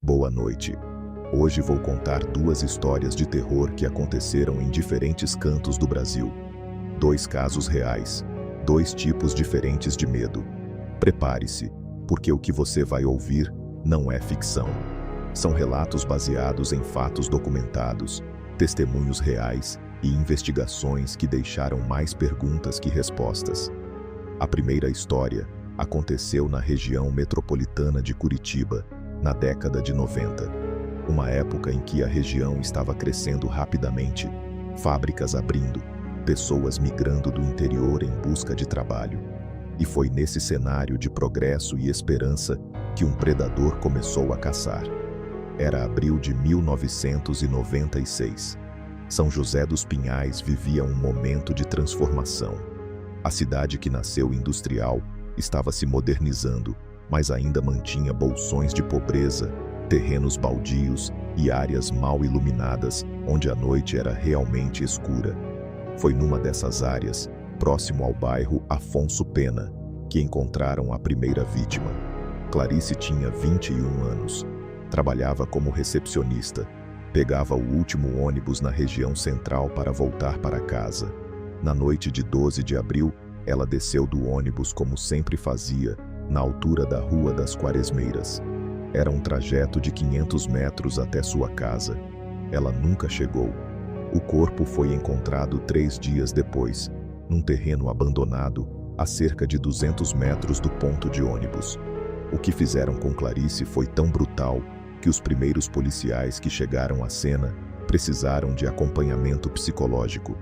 Boa noite. Hoje vou contar duas histórias de terror que aconteceram em diferentes cantos do Brasil. Dois casos reais, dois tipos diferentes de medo. Prepare-se, porque o que você vai ouvir não é ficção. São relatos baseados em fatos documentados, testemunhos reais e investigações que deixaram mais perguntas que respostas. A primeira história aconteceu na região metropolitana de Curitiba, na década de 90. Uma época em que a região estava crescendo rapidamente, fábricas abrindo, pessoas migrando do interior em busca de trabalho. E foi nesse cenário de progresso e esperança que um predador começou a caçar. Era abril de 1996. São José dos Pinhais vivia um momento de transformação. A cidade que nasceu industrial estava se modernizando, mas ainda mantinha bolsões de pobreza, terrenos baldios e áreas mal iluminadas, onde a noite era realmente escura. Foi numa dessas áreas, próximo ao bairro Afonso Pena, que encontraram a primeira vítima. Clarice tinha 21 anos. Trabalhava como recepcionista. Pegava o último ônibus na região central para voltar para casa. Na noite de 12 de abril, ela desceu do ônibus como sempre fazia, na altura da Rua das Quaresmeiras. Era um trajeto de 500 metros até sua casa. Ela nunca chegou. O corpo foi encontrado 3 dias depois, num terreno abandonado, a cerca de 200 metros do ponto de ônibus. O que fizeram com Clarice foi tão brutal que os primeiros policiais que chegaram à cena precisaram de acompanhamento psicológico.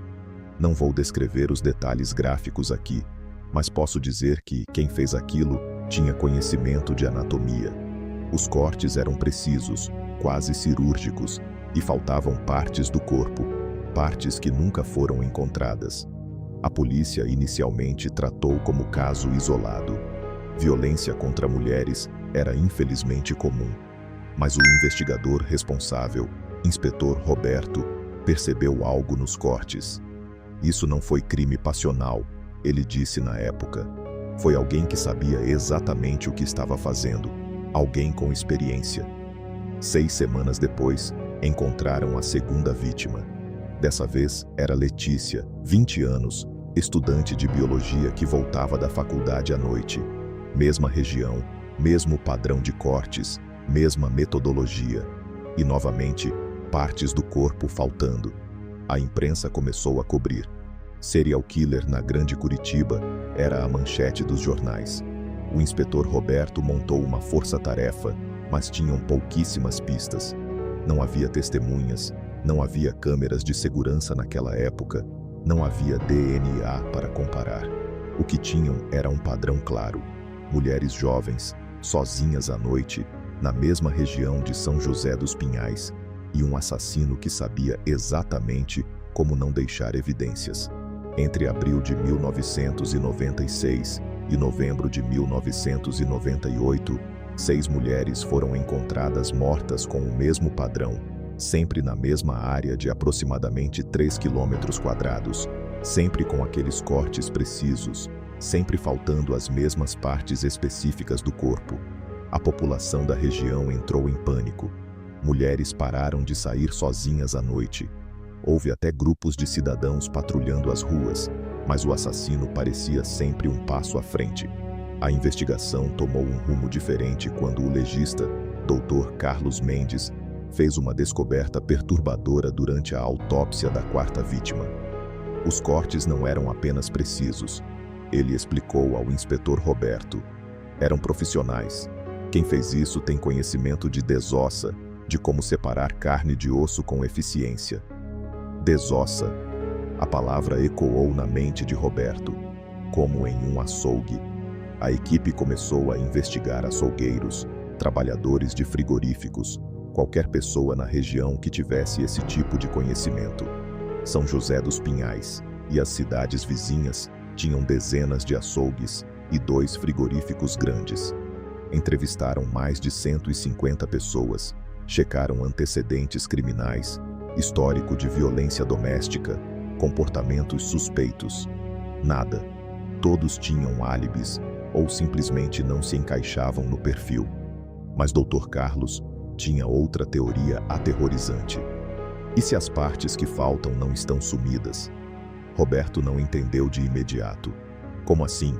Não vou descrever os detalhes gráficos aqui, mas posso dizer que quem fez aquilo tinha conhecimento de anatomia. Os cortes eram precisos, quase cirúrgicos, e faltavam partes do corpo, partes que nunca foram encontradas. A polícia inicialmente tratou como caso isolado. Violência contra mulheres era infelizmente comum. Mas o investigador responsável, inspetor Roberto, percebeu algo nos cortes. Isso não foi crime passional, ele disse na época. Foi alguém que sabia exatamente o que estava fazendo, alguém com experiência. 6 semanas depois, encontraram a segunda vítima. Dessa vez era Letícia, 20 anos, estudante de biologia que voltava da faculdade à noite. Mesma região, mesmo padrão de cortes, mesma metodologia. E novamente, partes do corpo faltando. A imprensa começou a cobrir. Serial killer na Grande Curitiba era a manchete dos jornais. O inspetor Roberto montou uma força-tarefa, mas tinham pouquíssimas pistas. Não havia testemunhas, não havia câmeras de segurança naquela época, não havia DNA para comparar. O que tinham era um padrão claro. Mulheres jovens, sozinhas à noite, na mesma região de São José dos Pinhais, e um assassino que sabia exatamente como não deixar evidências. Entre abril de 1996 e novembro de 1998, 6 mulheres foram encontradas mortas com o mesmo padrão, sempre na mesma área de aproximadamente 3 km², sempre com aqueles cortes precisos, sempre faltando as mesmas partes específicas do corpo. A população da região entrou em pânico. Mulheres pararam de sair sozinhas à noite. Houve até grupos de cidadãos patrulhando as ruas, mas o assassino parecia sempre um passo à frente. A investigação tomou um rumo diferente quando o legista, Dr. Carlos Mendes, fez uma descoberta perturbadora durante a autópsia da quarta vítima. Os cortes não eram apenas precisos. Ele explicou ao inspetor Roberto. Eram profissionais. Quem fez isso tem conhecimento de desossa, de como separar carne de osso com eficiência. Desossa. A palavra ecoou na mente de Roberto, como em um açougue. A equipe começou a investigar açougueiros, trabalhadores de frigoríficos, qualquer pessoa na região que tivesse esse tipo de conhecimento. São José dos Pinhais e as cidades vizinhas tinham dezenas de açougues e 2 frigoríficos grandes. Entrevistaram mais de 150 pessoas, checaram antecedentes criminais, histórico de violência doméstica, comportamentos suspeitos. Nada. Todos tinham álibis ou simplesmente não se encaixavam no perfil. Mas Dr. Carlos, tinha outra teoria aterrorizante. E se as partes que faltam não estão sumidas? Roberto não entendeu de imediato. Como assim?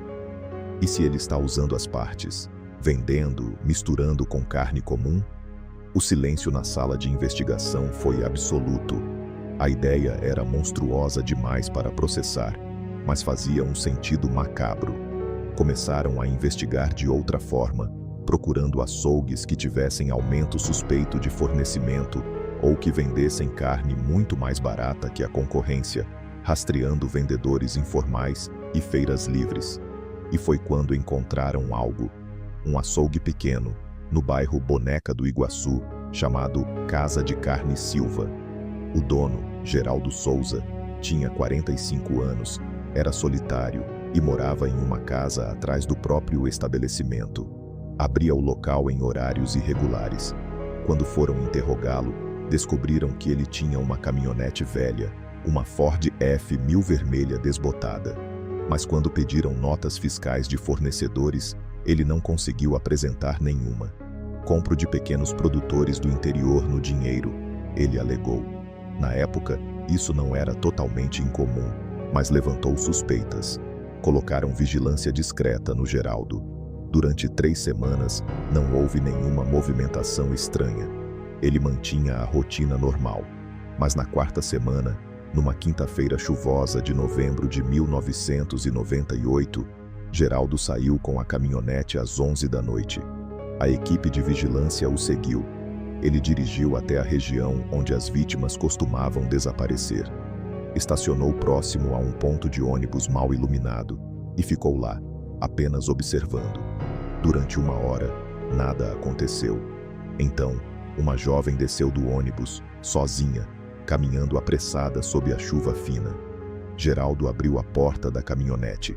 E se ele está usando as partes, vendendo, misturando com carne comum? O silêncio na sala de investigação foi absoluto. A ideia era monstruosa demais para processar, mas fazia um sentido macabro. Começaram a investigar de outra forma, procurando açougues que tivessem aumento suspeito de fornecimento ou que vendessem carne muito mais barata que a concorrência, rastreando vendedores informais e feiras livres. E foi quando encontraram algo. Um açougue pequeno, no bairro Boneca do Iguaçu, chamado Casa de Carne Silva. O dono, Geraldo Souza, tinha 45 anos, era solitário e morava em uma casa atrás do próprio estabelecimento. Abria o local em horários irregulares. Quando foram interrogá-lo, descobriram que ele tinha uma caminhonete velha, uma Ford F1000 vermelha desbotada. Mas quando pediram notas fiscais de fornecedores, ele não conseguiu apresentar nenhuma. Compro de pequenos produtores do interior no dinheiro, ele alegou. Na época, isso não era totalmente incomum, mas levantou suspeitas. Colocaram vigilância discreta no Geraldo. Durante 3 semanas, não houve nenhuma movimentação estranha. Ele mantinha a rotina normal. Mas na 4ª semana, numa quinta-feira chuvosa de novembro de 1998, Geraldo saiu com a caminhonete às 11 da noite. A equipe de vigilância o seguiu. Ele dirigiu até a região onde as vítimas costumavam desaparecer. Estacionou próximo a um ponto de ônibus mal iluminado e ficou lá, apenas observando. Durante 1 hora, nada aconteceu. Então, uma jovem desceu do ônibus, sozinha, caminhando apressada sob a chuva fina. Geraldo abriu a porta da caminhonete.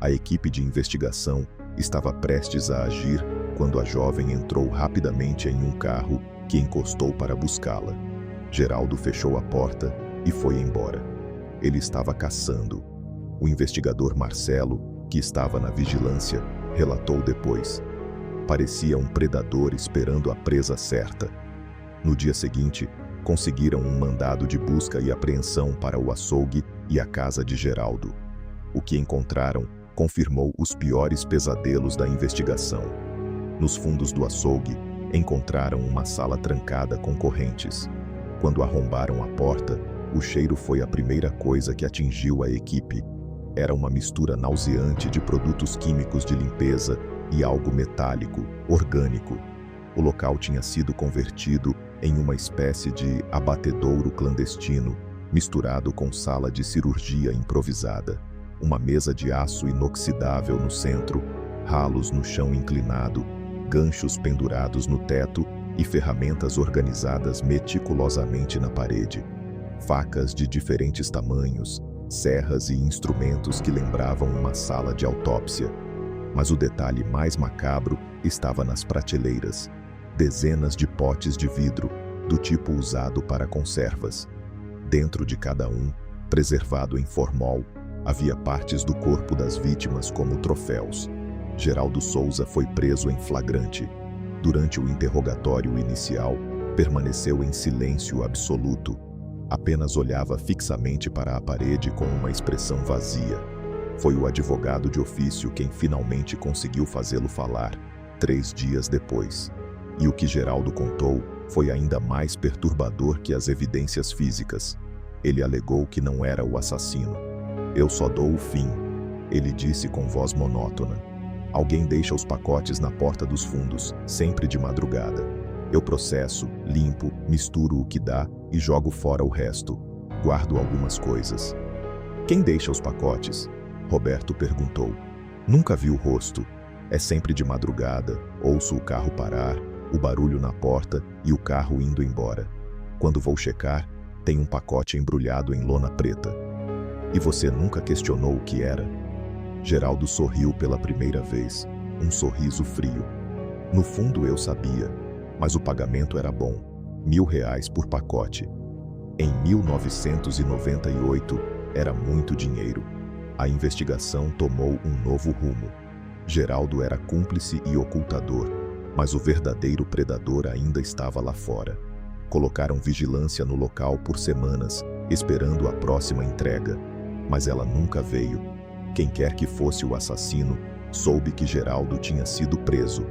A equipe de investigação estava prestes a agir quando a jovem entrou rapidamente em um carro que encostou para buscá-la. Geraldo fechou a porta e foi embora. Ele estava caçando. O investigador Marcelo, que estava na vigilância, relatou depois. Parecia um predador esperando a presa certa. No dia seguinte, conseguiram um mandado de busca e apreensão para o açougue e a casa de Geraldo. O que encontraram confirmou os piores pesadelos da investigação. Nos fundos do açougue, encontraram uma sala trancada com correntes. Quando arrombaram a porta, o cheiro foi a primeira coisa que atingiu a equipe. Era uma mistura nauseante de produtos químicos de limpeza e algo metálico, orgânico. O local tinha sido convertido em uma espécie de abatedouro clandestino, misturado com sala de cirurgia improvisada. Uma mesa de aço inoxidável no centro, ralos no chão inclinado, ganchos pendurados no teto e ferramentas organizadas meticulosamente na parede. Facas de diferentes tamanhos, serras e instrumentos que lembravam uma sala de autópsia. Mas o detalhe mais macabro estava nas prateleiras. Dezenas de potes de vidro, do tipo usado para conservas. Dentro de cada um, preservado em formol, havia partes do corpo das vítimas como troféus. Geraldo Souza foi preso em flagrante. Durante o interrogatório inicial, permaneceu em silêncio absoluto. Apenas olhava fixamente para a parede com uma expressão vazia. Foi o advogado de ofício quem finalmente conseguiu fazê-lo falar, 3 dias depois. E o que Geraldo contou foi ainda mais perturbador que as evidências físicas. Ele alegou que não era o assassino. "Eu só dou o fim", ele disse com voz monótona. "Alguém deixa os pacotes na porta dos fundos, sempre de madrugada. Eu processo, limpo, misturo o que dá e jogo fora o resto. Guardo algumas coisas." "Quem deixa os pacotes?" Roberto perguntou. "Nunca vi o rosto. É sempre de madrugada, ouço o carro parar, o barulho na porta e o carro indo embora. Quando vou checar, tem um pacote embrulhado em lona preta." "E você nunca questionou o que era?" Geraldo sorriu pela primeira vez, um sorriso frio. "No fundo eu sabia, mas o pagamento era bom, R$ 1.000 por pacote. Em 1998, era muito dinheiro. A investigação tomou um novo rumo. Geraldo era cúmplice e ocultador. Mas o verdadeiro predador ainda estava lá fora. Colocaram vigilância no local por semanas, esperando a próxima entrega. Mas ela nunca veio. Quem quer que fosse o assassino, soube que Geraldo tinha sido preso.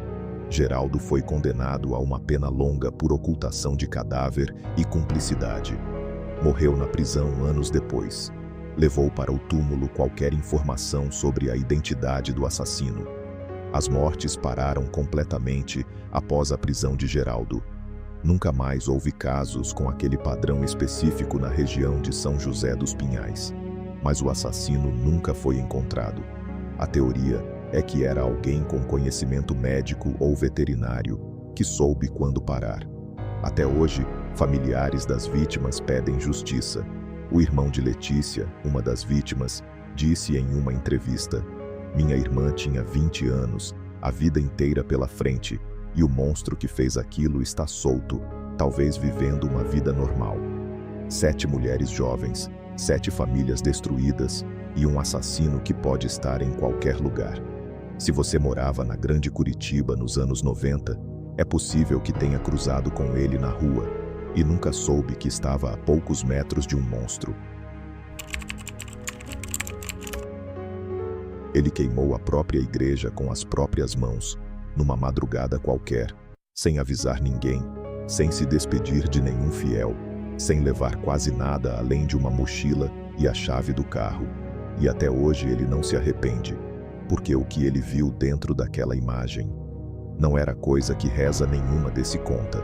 Geraldo foi condenado a uma pena longa por ocultação de cadáver e cumplicidade. Morreu na prisão anos depois. Levou para o túmulo qualquer informação sobre a identidade do assassino. As mortes pararam completamente após a prisão de Geraldo. Nunca mais houve casos com aquele padrão específico na região de São José dos Pinhais. Mas o assassino nunca foi encontrado. A teoria é que era alguém com conhecimento médico ou veterinário, que soube quando parar. Até hoje, familiares das vítimas pedem justiça. O irmão de Letícia, uma das vítimas, disse em uma entrevista: "Minha irmã tinha 20 anos, a vida inteira pela frente, e o monstro que fez aquilo está solto, talvez vivendo uma vida normal. 7 mulheres jovens, 7 famílias destruídas e um assassino que pode estar em qualquer lugar." Se você morava na Grande Curitiba nos anos 90, é possível que tenha cruzado com ele na rua e nunca soube que estava a poucos metros de um monstro. Ele queimou a própria igreja com as próprias mãos, numa madrugada qualquer, sem avisar ninguém, sem se despedir de nenhum fiel, sem levar quase nada além de uma mochila e a chave do carro. E até hoje ele não se arrepende, porque o que ele viu dentro daquela imagem não era coisa que reza nenhuma desse conta.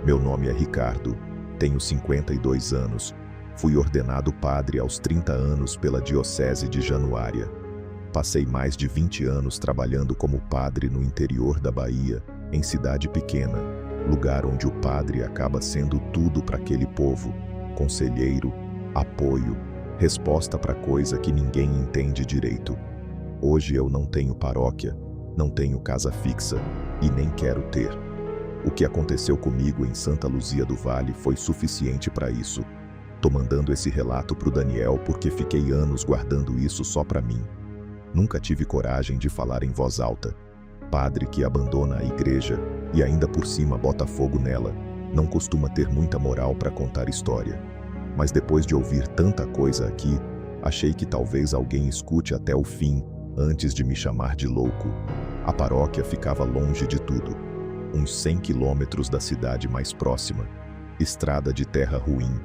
Meu nome é Ricardo, tenho 52 anos, fui ordenado padre aos 30 anos pela Diocese de Januária. Passei mais de 20 anos trabalhando como padre no interior da Bahia, em cidade pequena, lugar onde o padre acaba sendo tudo para aquele povo: conselheiro, apoio, resposta para coisa que ninguém entende direito. Hoje eu não tenho paróquia, não tenho casa fixa e nem quero ter. O que aconteceu comigo em Santa Luzia do Vale foi suficiente para isso. Tô mandando esse relato pro Daniel porque fiquei anos guardando isso só para mim. Nunca tive coragem de falar em voz alta. Padre que abandona a igreja e ainda por cima bota fogo nela, não costuma ter muita moral para contar história. Mas depois de ouvir tanta coisa aqui, achei que talvez alguém escute até o fim, antes de me chamar de louco. A paróquia ficava longe de tudo, uns 100 quilômetros da cidade mais próxima, estrada de terra ruim,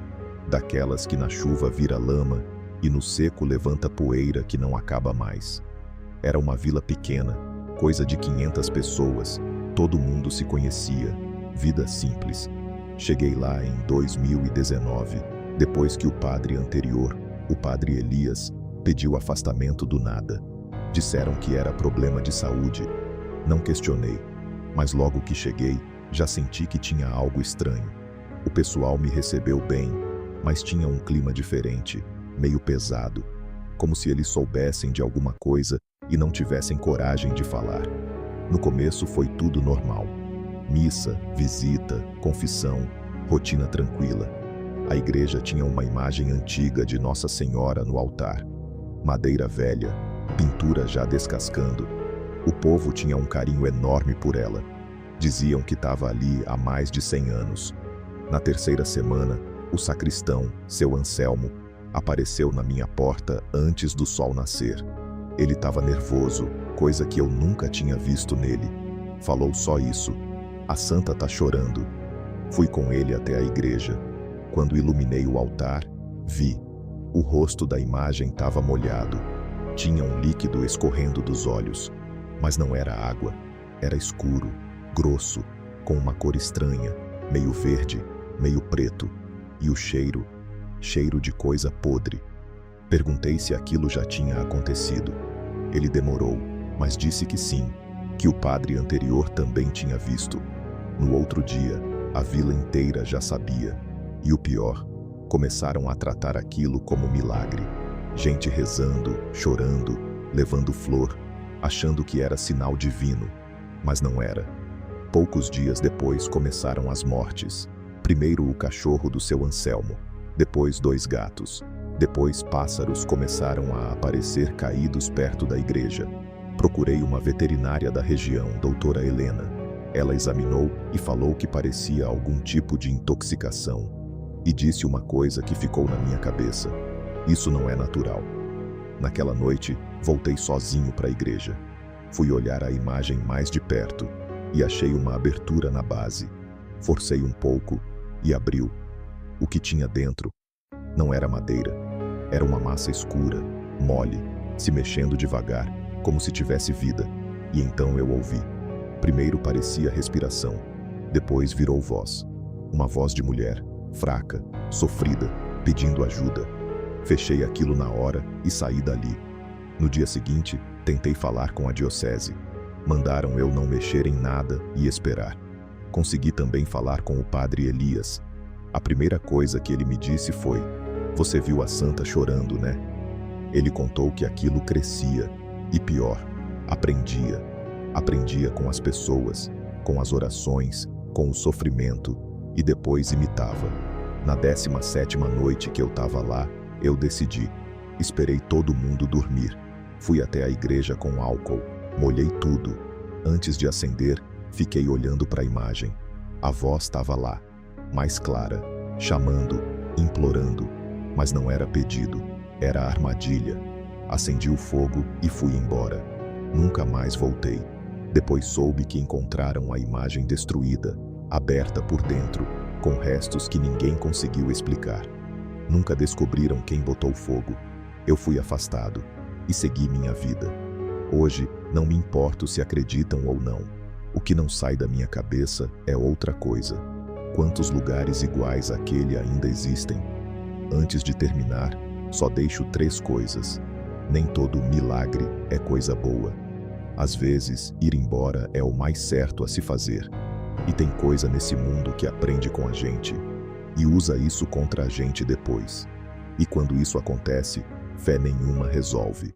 daquelas que na chuva vira lama e no seco levanta poeira que não acaba mais. Era uma vila pequena, coisa de 500 pessoas, todo mundo se conhecia, vida simples. Cheguei lá em 2019, depois que o padre anterior, o padre Elias, pediu afastamento do nada. Disseram que era problema de saúde. Não questionei, mas logo que cheguei, já senti que tinha algo estranho. O pessoal me recebeu bem, mas tinha um clima diferente, meio pesado, como se eles soubessem de alguma coisa e não tivessem coragem de falar. No começo foi tudo normal. Missa, visita, confissão, rotina tranquila. A igreja tinha uma imagem antiga de Nossa Senhora no altar. Madeira velha, pintura já descascando. O povo tinha um carinho enorme por ela. Diziam que estava ali há mais de 100 anos. Na terceira semana, o sacristão, seu Anselmo, apareceu na minha porta antes do sol nascer. Ele estava nervoso, coisa que eu nunca tinha visto nele. Falou só isso: "A santa tá chorando." Fui com ele até a igreja. Quando iluminei o altar, vi. O rosto da imagem estava molhado. Tinha um líquido escorrendo dos olhos. Mas não era água. Era escuro, grosso, com uma cor estranha, meio verde, meio preto. E o cheiro de coisa podre. Perguntei se aquilo já tinha acontecido. Ele demorou, mas disse que sim, que o padre anterior também tinha visto. No outro dia, a vila inteira já sabia. E o pior, começaram a tratar aquilo como milagre. Gente rezando, chorando, levando flor, achando que era sinal divino, mas não era. Poucos dias depois começaram as mortes. Primeiro o cachorro do seu Anselmo, depois 2 gatos, depois pássaros começaram a aparecer caídos perto da igreja. Procurei uma veterinária da região, doutora Helena. Ela examinou e falou que parecia algum tipo de intoxicação. E disse uma coisa que ficou na minha cabeça: isso não é natural. Naquela noite, voltei sozinho para a igreja. Fui olhar a imagem mais de perto e achei uma abertura na base. Forcei um pouco e abriu. O que tinha dentro não era madeira. Era uma massa escura, mole, se mexendo devagar, como se tivesse vida. E então eu ouvi. Primeiro parecia respiração, depois virou voz. Uma voz de mulher, fraca, sofrida, pedindo ajuda. Fechei aquilo na hora e saí dali. No dia seguinte, tentei falar com a diocese. Mandaram eu não mexer em nada e esperar. Consegui também falar com o padre Elias. A primeira coisa que ele me disse foi: "Você viu a santa chorando, né?" Ele contou que aquilo crescia. E pior, aprendia. Aprendia com as pessoas, com as orações, com o sofrimento, e depois imitava. Na 17ª noite que eu estava lá, eu decidi. Esperei todo mundo dormir. Fui até a igreja com álcool, molhei tudo. Antes de acender, fiquei olhando para a imagem. A voz estava lá, mais clara, chamando, implorando, mas não era pedido, era armadilha. Acendi o fogo e fui embora. Nunca mais voltei. Depois soube que encontraram a imagem destruída, aberta por dentro, com restos que ninguém conseguiu explicar. Nunca descobriram quem botou fogo. Eu fui afastado e segui minha vida. Hoje, não me importo se acreditam ou não. O que não sai da minha cabeça é outra coisa. Quantos lugares iguais àquele ainda existem? Antes de terminar, só deixo 3 coisas. Nem todo milagre é coisa boa. Às vezes, ir embora é o mais certo a se fazer. E tem coisa nesse mundo que aprende com a gente e usa isso contra a gente depois. E quando isso acontece, fé nenhuma resolve.